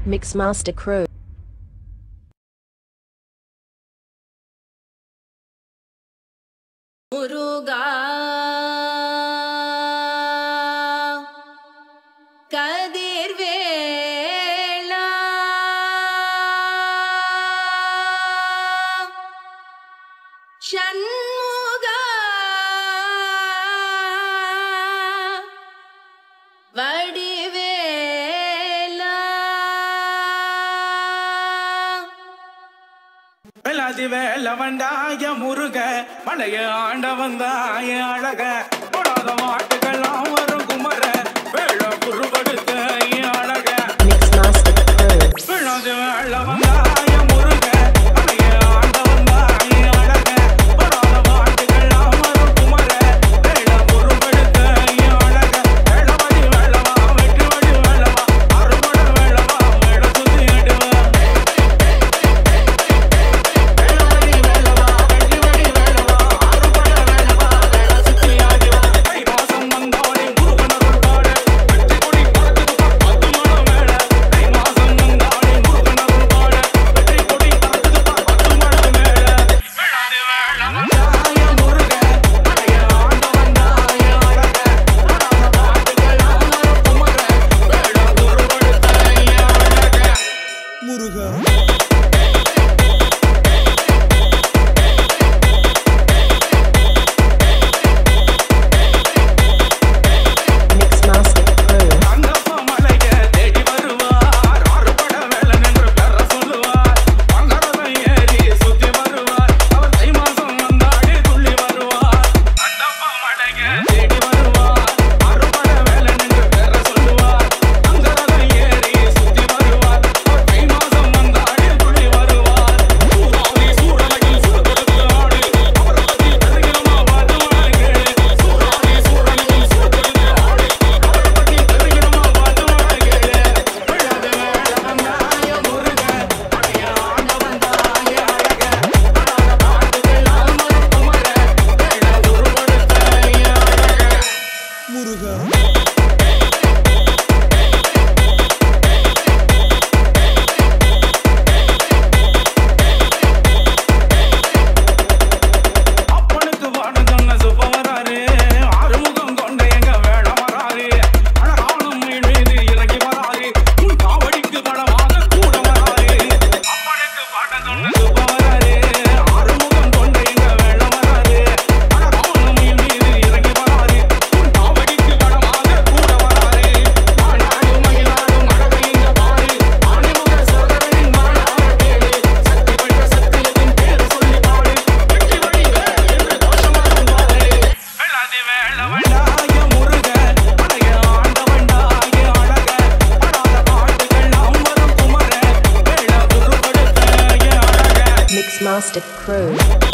Mixmaster Crew. முருகா கதிர்வேலா சண்முகா வடிவேலா வேலவண்டாய முருக மலைய ஆண்டவந்தாய அழக போடாத மாட்டுக்கெல்லாம் வரும் குமர வேள குருவடுத்த அழக விழாது வேலவந்தாய முருக மலைய ஆண்டவந்தாய அழக போடாத மாட்டுக்கெல்லாம் வரும் குமர வேள குருவடுத்த அழக வேளவடி வேளவா வெற்றி வடி வேளவா அறுபட வேளவா வேள சுத்தி அடுவா Mixmaster Crew.